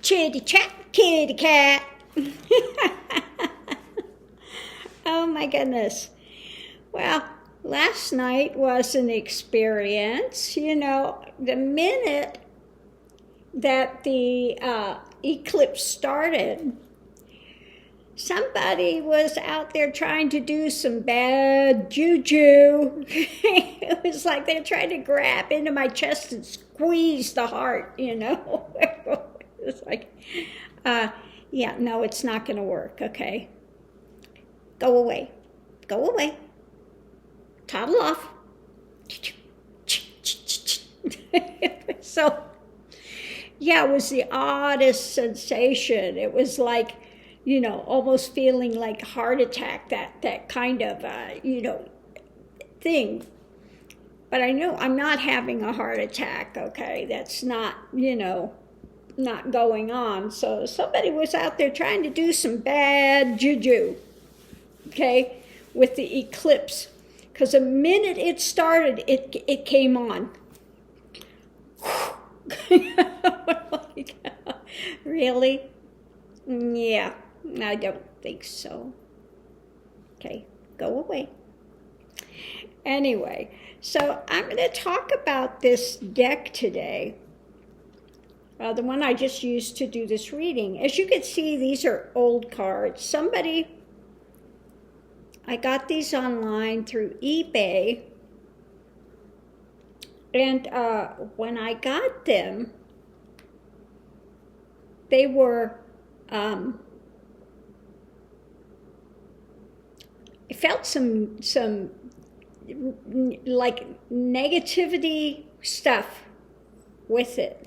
Chitty chat, kitty cat. Oh my goodness. Well, last night was an experience. You know, the minute that the eclipse started, somebody was out there trying to do some bad juju. It was like they're trying to grab into my chest and squeeze the heart, you know. It's like, yeah, no, it's not going to work, okay? Go away. Go away. Toddle off. So, yeah, it was the oddest sensation. It was like, you know, almost feeling like heart attack, that kind of, you know, thing. But I know I'm not having a heart attack, okay? That's not, you know, not going on. So somebody was out there trying to do some bad juju, okay, with the eclipse. Because the minute it started, it came on. Really? Yeah, I don't think so. Okay, go away. Anyway, so I'm going to talk about this deck today. The one I just used to do this reading. As you can see, these are old cards. I got these online through eBay. And when I got them, they were, I felt some like negativity stuff with it.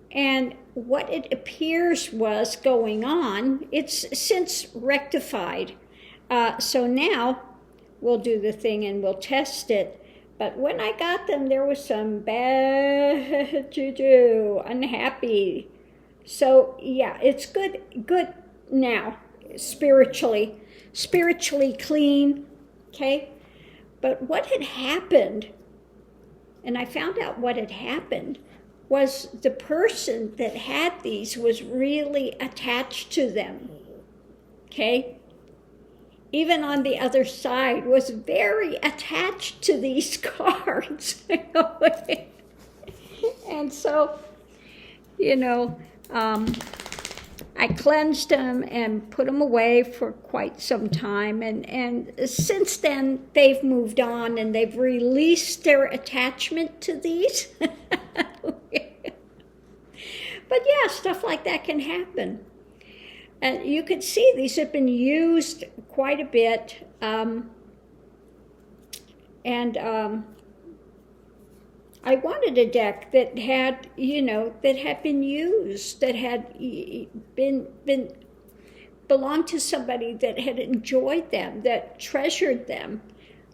And what it appears was going on, it's since rectified. So now we'll do the thing and we'll test it. But when I got them, there was some bad juju, unhappy. So yeah, it's good now, spiritually clean, okay? But what had happened, and I found out what had happened, was the person that had these was really attached to them, okay? Even on the other side, was very attached to these cards. And so, you know, I cleansed them and put them away for quite some time. And since then, they've moved on and they've released their attachment to these. But yeah, stuff like that can happen. And you can see these have been used quite a bit. I wanted a deck that had, you know, that had been used, that had been belonged to somebody that had enjoyed them, that treasured them.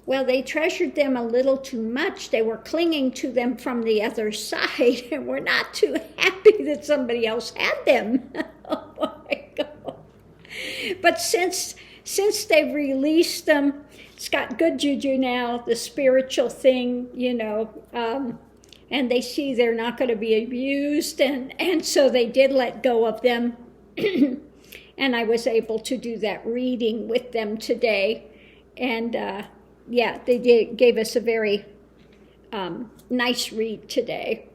Well, they treasured them a little too much. They were clinging to them from the other side and were not too happy that somebody else had them. Oh my God. But since they've released them, it's got good juju now, the spiritual thing, you know, and they see they're not going to be abused, and so they did let go of them. And I was able to do that reading with them today. And yeah, they gave us a very nice read today.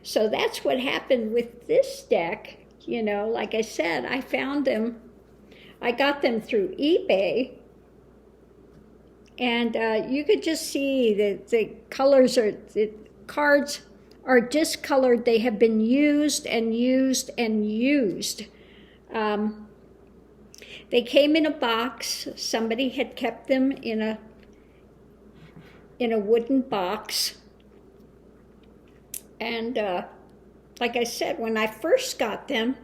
So that's what happened with this deck. You know, like I said, I found them. I got them through eBay. And you could just see that the cards are discolored. They have been used and used and used. They came in a box. Somebody had kept them in a wooden box. And like I said, when I first got them,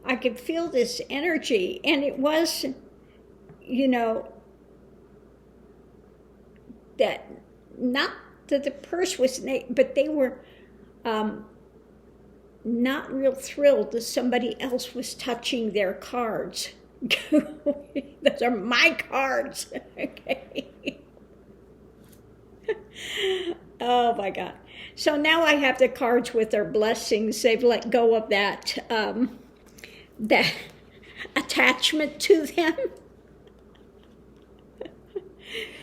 I could feel this energy. And it was, you know, that not that the purse was, but they were not real thrilled that somebody else was touching their cards. Those are my cards. Okay. Oh my God. So now I have the cards with their blessings. They've let go of that that attachment to them.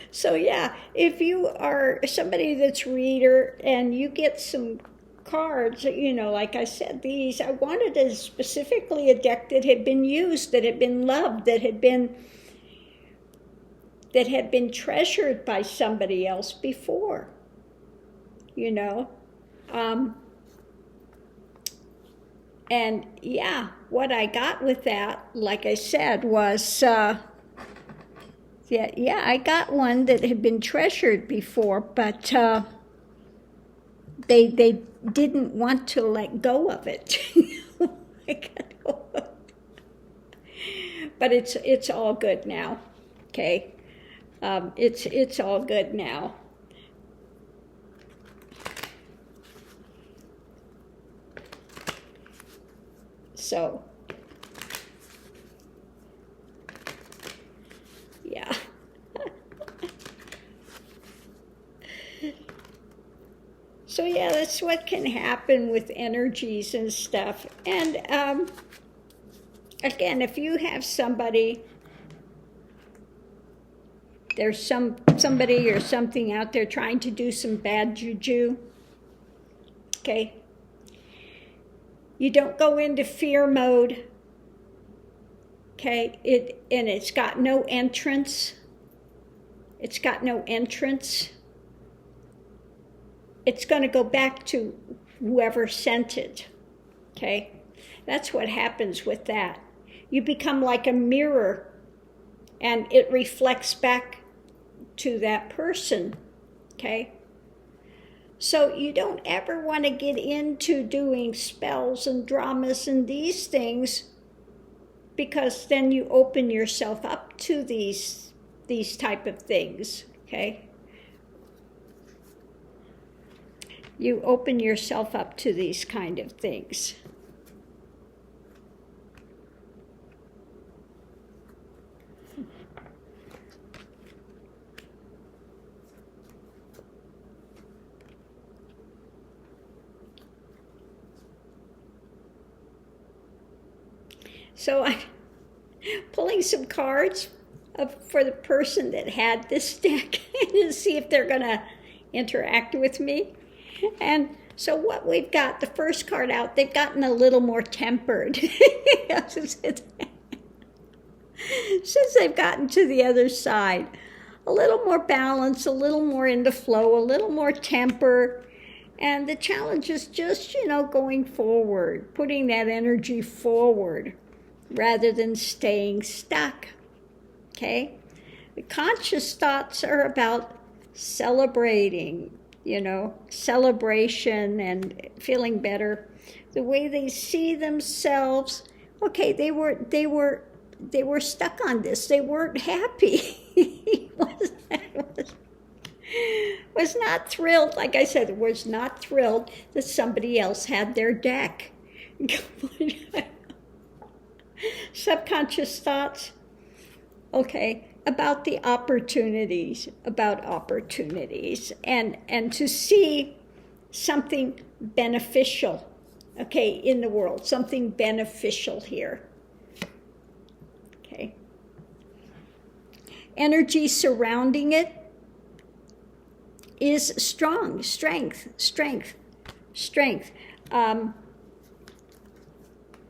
So yeah, if you are somebody that's reader and you get some cards, like I said, I wanted specifically a deck that had been used, that had been loved, that had been treasured by somebody else before, and yeah, what I got with that, like I said, was I got one that had been treasured before, but they didn't want to let go of it. But it's all good now. Okay, it's all good now. So yeah. So yeah, that's what can happen with energies and stuff. And again, if you have somebody, there's somebody or something out there trying to do some bad juju, okay? You don't go into fear mode, okay? It's got no entrance. It's got no entrance. It's going to go back to whoever sent it, okay? That's what happens with that. You become like a mirror, and it reflects back to that person, okay? So you don't ever want to get into doing spells and dramas and these things, because then you open yourself up to these type of things, okay? You open yourself up to these kind of things. So I'm pulling some cards for the person that had this deck to see if they're going to interact with me. And so what we've got, the first card out, they've gotten a little more tempered. Since they've gotten to the other side. A little more balance, a little more into flow, a little more temper. And the challenge is just, going forward, putting that energy forward rather than staying stuck, okay? The conscious thoughts are about celebrating, celebration and feeling better. The way they see themselves, okay, they were stuck on this. They weren't happy. was not thrilled, like I said, was not thrilled that somebody else had their deck. Subconscious thoughts, okay, about the opportunities, and to see something beneficial, okay, in the world, something beneficial here. Okay. Energy surrounding it is strength.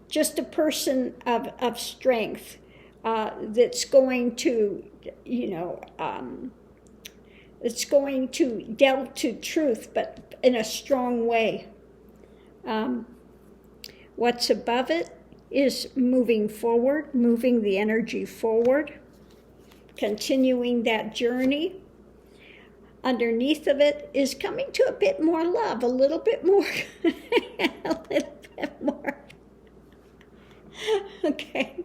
Just a person of strength that's going to, it's going to delve to truth, but in a strong way. What's above it is moving forward, moving the energy forward, continuing that journey. Underneath of it is coming to a bit more love, a little bit more, a little bit more. Okay,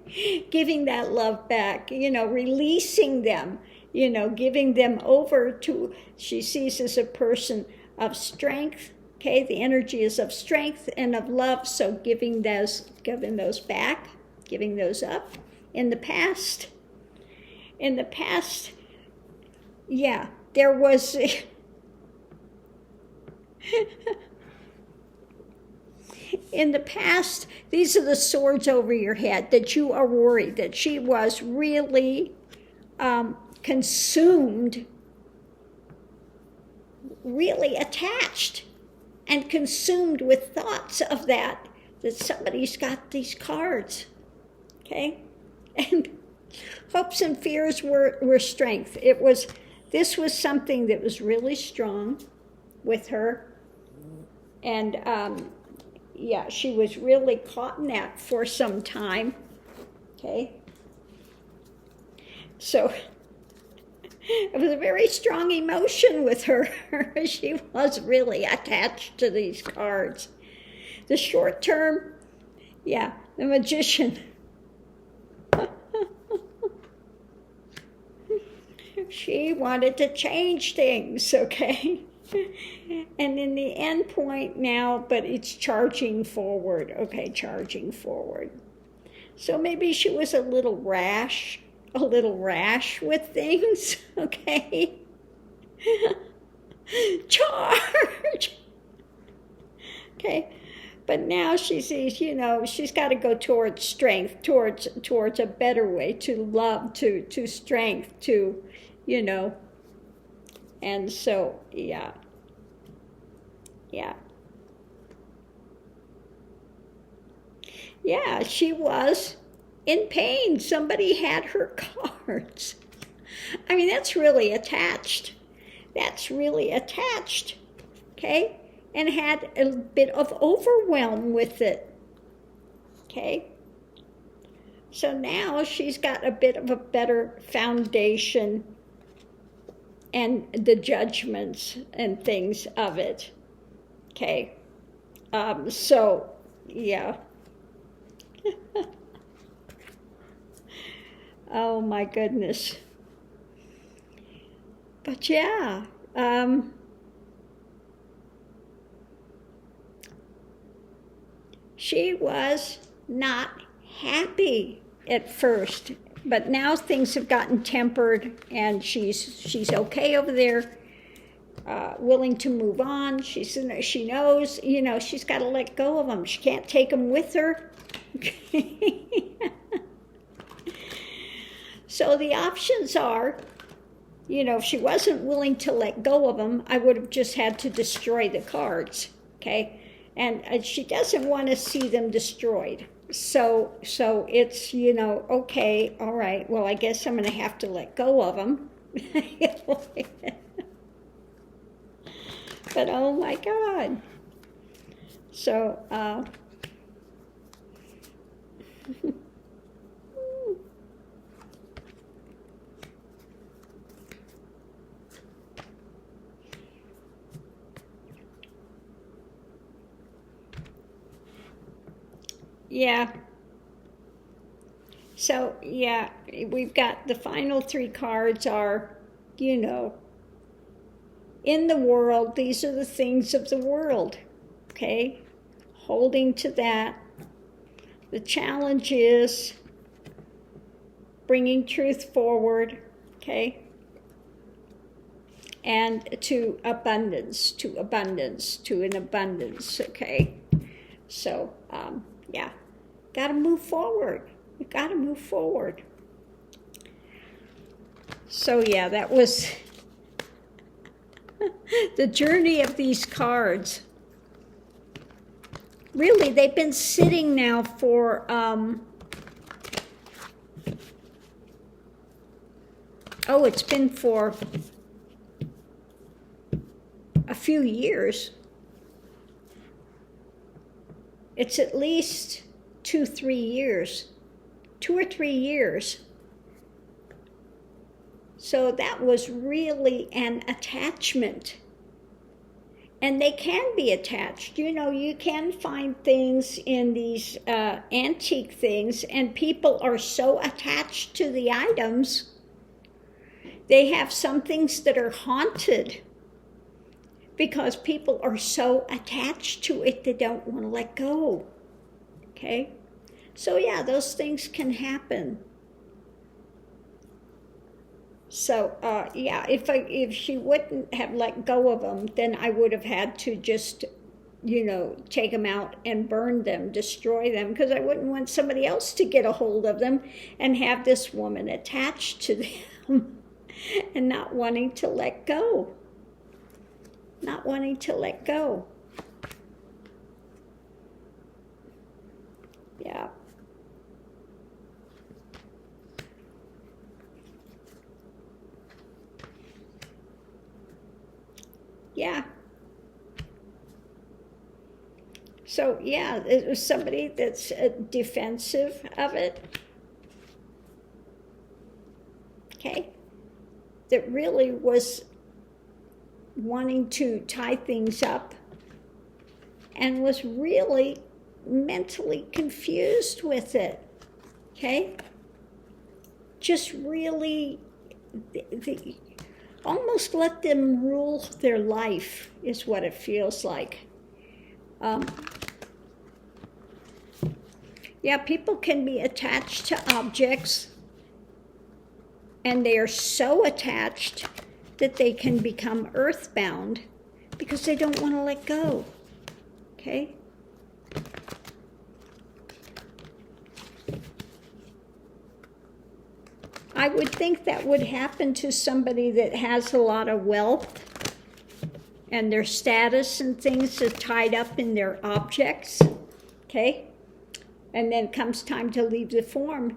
giving that love back, releasing them, giving them over to, she sees as a person of strength, okay, the energy is of strength and of love, so giving those back, giving those up. In the past, yeah, there was In the past, these are the swords over your head, that you are worried, that she was really consumed, really attached and consumed with thoughts of that somebody's got these cards, okay? And hopes and fears were strength. This was something that was really strong with her. And yeah, she was really caught in that for some time, okay? So it was a very strong emotion with her. She was really attached to these cards. The short term, yeah, the Magician. She wanted to change things, okay? And in the end point now, but it's charging forward, okay, charging forward. So maybe she was a little rash with things, okay? Charge! Okay, but now she sees, she's got to go towards strength, towards a better way, to love, to strength, to, and so, yeah. Yeah, she was in pain. Somebody had her cards. I mean, that's really attached. Okay? And had a bit of overwhelm with it. Okay? So now she's got a bit of a better foundation and the judgments and things of it. Okay? So, yeah. Oh my goodness. But yeah, she was not happy at first, but now things have gotten tempered, and she's okay over there, willing to move on. She knows, she's got to let go of them. She can't take them with her. So the options are, if she wasn't willing to let go of them, I would have just had to destroy the cards, okay? And she doesn't want to see them destroyed. So it's, okay, all right, well, I guess I'm going to have to let go of them. But oh my God. So, yeah. So, yeah, we've got the final three cards are, in the world, these are the things of the world, okay? Holding to that. The challenge is bringing truth forward, okay? And to abundance, an abundance, okay? So, yeah, got to move forward. We've got to move forward. So, yeah, that was the journey of these cards. Really, they've been sitting now for, it's been for a few years. It's at least 2 or 3 years. So that was really an attachment. And they can be attached. You can find things in these antique things, and people are so attached to the items. They have some things that are haunted because people are so attached to it they don't want to let go. Okay? So yeah, those things can happen. So, yeah, if she wouldn't have let go of them, then I would have had to just, take them out and burn them, destroy them, because I wouldn't want somebody else to get a hold of them and have this woman attached to them and not wanting to let go. Not wanting to let go. Yeah. Yeah. So, yeah, it was somebody that's defensive of it. Okay. That really was wanting to tie things up and was really mentally confused with it. Okay. Just really almost let them rule their life is what it feels like. Yeah, people can be attached to objects, and they are so attached that they can become earthbound because they don't want to let go. Okay? I would think that would happen to somebody that has a lot of wealth and their status and things are tied up in their objects. Okay? And then comes time to leave the form,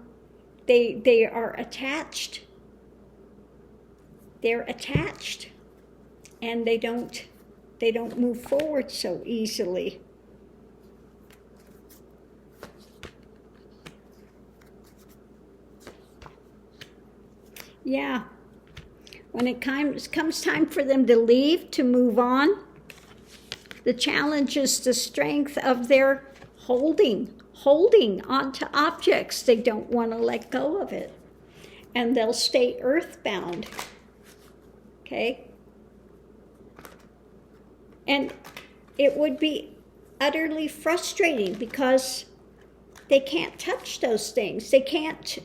they are attached. They're attached, and they don't move forward so easily. Yeah. When it comes time for them to leave, to move on, the challenge is the strength of their holding onto objects. They don't want to let go of it. And they'll stay earthbound. Okay? And it would be utterly frustrating because they can't touch those things. They can't,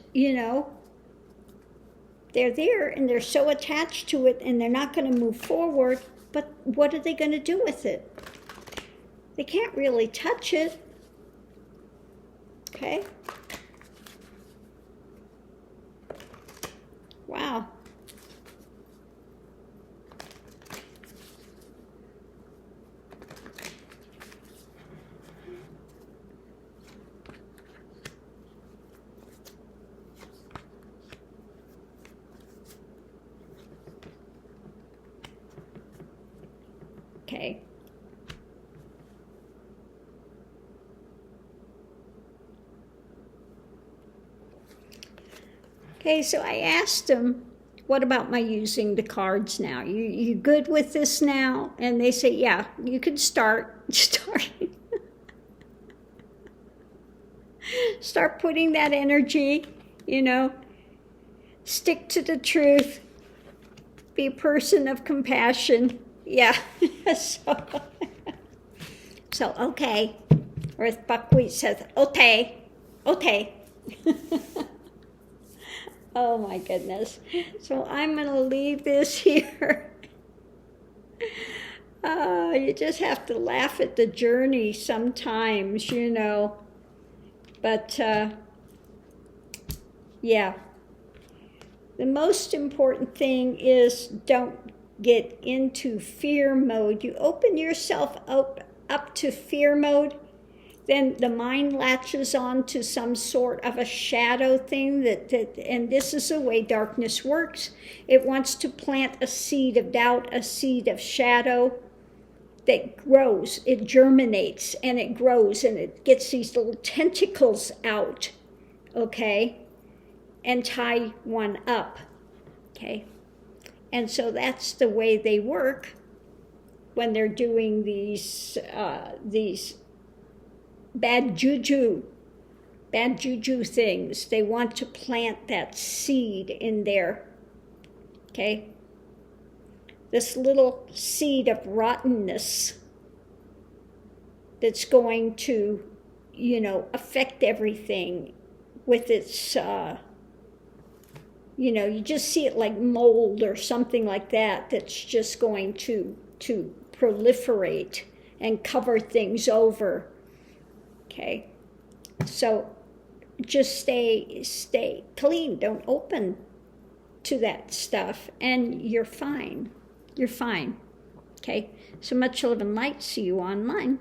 they're there and they're so attached to it and they're not going to move forward, but what are they going to do with it? They can't really touch it. Okay? Wow. Okay. Okay, so I asked them, what about my using the cards now? You good with this now? And they say, yeah, you can start. Start putting that energy, stick to the truth, be a person of compassion. Yeah. So okay. Or as Buckwheat says, okay. Oh my goodness. So I'm going to leave this here. You just have to laugh at the journey sometimes, But, yeah. The most important thing is don't get into fear mode. You open yourself up to fear mode, then the mind latches on to some sort of a shadow thing and this is the way darkness works. It wants to plant a seed of doubt, a seed of shadow that grows. It germinates and it grows and it gets these little tentacles out, okay, and tie one up, okay. And so that's the way they work when they're doing these bad juju things. They want to plant that seed in there, okay? This little seed of rottenness that's going to, affect everything with its you just see it like mold or something like that that's just going to proliferate and cover things over. Okay, so just stay clean. Don't open to that stuff, and you're fine. You're fine. Okay, so much love and light. See you online.